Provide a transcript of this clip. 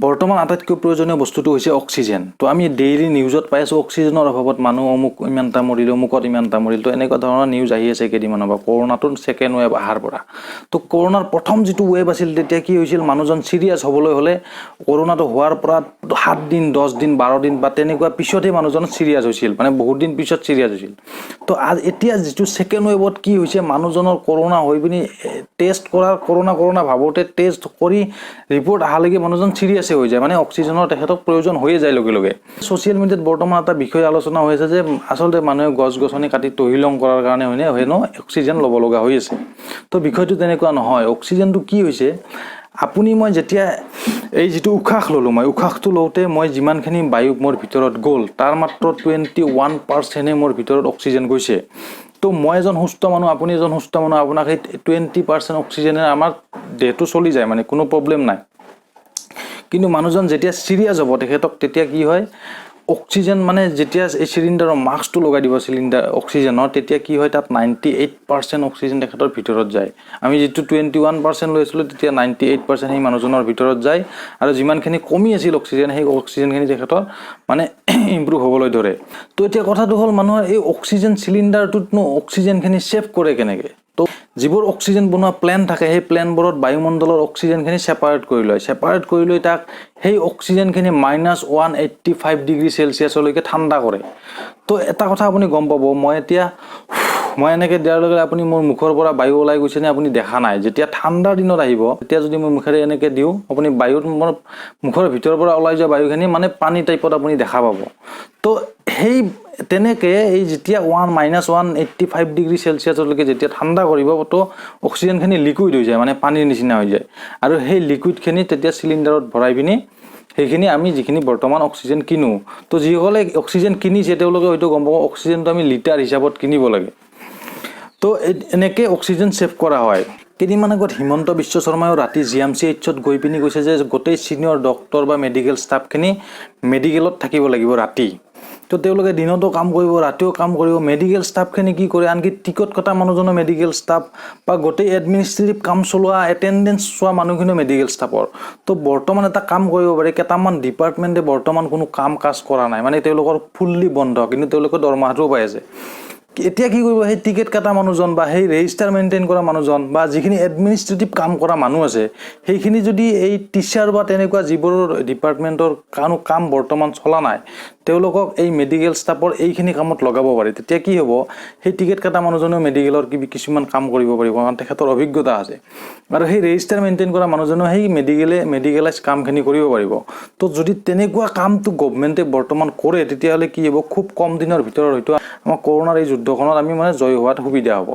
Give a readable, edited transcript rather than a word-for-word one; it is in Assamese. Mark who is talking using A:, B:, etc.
A: বৰ্তমান আটাইতকৈ প্ৰয়োজনীয় বস্তুটো হৈছে অক্সিজেন। তো আমি ডেইলি নিউজত পাই আছোঁ অক্সিজেনৰ অভাৱত মানুহ অমুক ইমানটা মৰিল, অমুকত ইমানটা মৰিল। তো এনেকুৱা ধৰণৰ নিউজ আহি আছে কেইদিনমানৰ পৰা কৰোণাটোৰ ছেকেণ্ড ৱেভ অহাৰ পৰা। তো কৰোণাৰ প্ৰথম যিটো ৱেভ আছিল তেতিয়া কি হৈছিল, মানুহজন চিৰিয়াছ হ'বলৈ হ'লে কৰোণাটো হোৱাৰ পৰা 7 দিন 10 দিন 12 দিন বা তেনেকুৱা পিছতহে মানুহজন চিৰিয়াছ হৈছিল, মানে বহুত দিন পিছত চিৰিয়াছ হৈছিল। তো এতিয়া যিটো ছেকেণ্ড ৱেভত কি হৈছে, মানুহজনৰ কৰোণা হৈ পিনি টেষ্ট কৰাৰ কৰোণা ভাবোঁতে টেষ্ট কৰি ৰিপৰ্ট অহালৈকে মানুহজন চিৰিয়াছ হৈ যায়, মানে অক্সিজেনৰ তেখেতক প্ৰয়োজন হৈয়ে যায় লগে লগে। ছ'চিয়েল মিডিয়াত বৰ্তমান এটা বিষয় আলোচনা হৈ আছে যে আচলতে মানুহে গছ গছনি কাটি তহিলং কৰাৰ কাৰণে হেনো অক্সিজেন ল'ব লগা হৈ আছে। তো বিষয়টো তেনেকুৱা নহয়। অক্সিজেনটো কি হৈছে, আপুনি মই যেতিয়া এই যিটো উশাহ ল'লোঁ, মই উশাহটো লওঁতে মই যিমানখিনি বায়ু মোৰ ভিতৰত গ'ল তাৰ মাত্ৰ 21%হে মোৰ ভিতৰত অক্সিজেন গৈছে। তো মই এজন সুস্থ মানুহ, আপুনি এজন সুস্থ মানুহ, আপোনাক সেই 20% অক্সিজেনে আমাৰ দেহটো চলি যায়, মানে কোনো প্ৰব্লেম নাই। কিন্তু মানুহজন যেতিয়া চিৰিয়াছ হ'ব তেখেতক তেতিয়া কি হয়, অক্সিজেন মানে যেতিয়া এই চিলিণ্ডাৰৰ মাস্কটো লগাই দিব চিলিণ্ডাৰ অক্সিজেনৰ, তেতিয়া কি হয় তাত 98% অক্সিজেন তেখেতৰ ভিতৰত যায়। আমি যিটো 21% লৈছিলোঁ তেতিয়া 98% সেই মানুহজনৰ ভিতৰত যায়, আৰু যিমানখিনি কমি আছিল অক্সিজেন সেই অক্সিজেনখিনি তেখেতৰ মানে ইম্প্ৰুভ হ'বলৈ ধৰে। তো এতিয়া কথাটো হ'ল মানুহৰ এই অক্সিজেন চিলিণ্ডাৰটোতনো অক্সিজেনখিনি ছেভ কৰে কেনেকৈ। তো যিবোৰ অক্সিজেন বনোৱা প্লেন থাকে সেই প্লেনবোৰত বায়ুমণ্ডলৰ অক্সিজেনখিনি ছেপাৰেট কৰি লৈ তাক সেই অক্সিজেনখিনি -185 ডিগ্ৰী চেলচিয়াছলৈকে ঠাণ্ডা কৰে। তো এটা কথা আপুনি গম পাব, মই এনেকৈ দিয়াৰ লগে আপুনি মোৰ মুখৰ পৰা বায়ু ওলাই গৈছে নে আপুনি দেখা নাই। যেতিয়া ঠাণ্ডাৰ দিনত আহিব তেতিয়া যদি মই মুখেৰে এনেকৈ দিওঁ, আপুনি বায়ুৰ মোৰ মুখৰ ভিতৰৰ পৰা ওলাই যোৱা বায়ুখিনি মানে পানী টাইপত আপুনি দেখা পাব। তো সেই তেনেকৈ এই যেতিয়া -185 ডিগ্ৰী চেলচিয়াছলৈকে যেতিয়া ঠাণ্ডা কৰিব, তো অক্সিজেনখিনি লিকুইড হৈ যায়, মানে পানীৰ নিচিনা হৈ যায়। আৰু সেই লিকুইডখিনি তেতিয়া চিলিণ্ডাৰত ভৰাই পিনি সেইখিনি আমি যিখিনি বৰ্তমান অক্সিজেন কিনো, তো যিসকলে অক্সিজেন কিনিছে তেওঁলোকে হয়তো গম পাব অক্সিজেনটো আমি লিটাৰ হিচাপত কিনিব লাগে। তো এনেকৈ অক্সিজেন ছেভ কৰা হয়। কেইদিনমান আগত হিমন্ত বিশ্ব শৰ্মায়ো ৰাতি GMCHত গৈ পিনি কৈছে যে গোটেই ছিনিয়ৰ ডক্টৰ বা মেডিকেল ষ্টাফখিনি মেডিকেলত থাকিব লাগিব ৰাতি। তো তেওঁলোকে দিনতো কাম কৰিব, ৰাতিও কাম কৰিব। মেডিকেল ষ্টাফখিনি কি কৰে, আনকি টিকট কটা মানুহজনো মেডিকেল ষ্টাফ বা গোটেই এডমিনিষ্ট্ৰেটিভ কাম চলোৱা এটেণ্ডেঞ্চ চোৱা মানুহখিনিও মেডিকেল ষ্টাফৰ। তো বৰ্তমান এটা কাম কৰিব পাৰি, কেইটামান ডিপাৰ্টমেণ্টে বৰ্তমান কোনো কাম কাজ কৰা নাই, মানে তেওঁলোকৰ ফুল্লি বন্ধ, কিন্তু তেওঁলোকে দৰমহাটোও পাই আছে। এতিয়া কি কৰিব, সেই টিকেট কটা মানুহজন বা সেই ৰেজিষ্টাৰ মেইনটেইন কৰা মানুহজন বা যিখিনি এডমিনিষ্ট্ৰেটিভ কাম কৰা মানুহ আছে, সেইখিনি যদি এই টিচাৰ বা তেনেকুৱা যিবোৰ ডিপাৰ্টমেণ্টৰ কাম বৰ্তমান চলা নাই তেওঁলোকক এই মেডিকেল ষ্টাফৰ এইখিনি কামত লগাব পাৰি। তেতিয়া কি হ'ব, সেই টিকেট কটা মানুহজনেও মেডিকেলৰ কিছুমান কাম কৰিব পাৰিব, কাৰণ তেখেতৰ অভিজ্ঞতা আছে। আৰু সেই ৰেজিষ্টাৰ মেইনটেইন কৰা মানুহজনেও সেই মেডিকেলাইজ কামখিনি কৰিব পাৰিব। তো যদি তেনেকুৱা কামটো গভমেণ্টে বৰ্তমান কৰে তেতিয়াহ'লে কি হ'ব, খুব কম দিনৰ ভিতৰত হয়তো আমাৰ কৰোণাৰ এই যুদ্ধখনত আমি জয় হোৱাত সুবিধা হ'ব।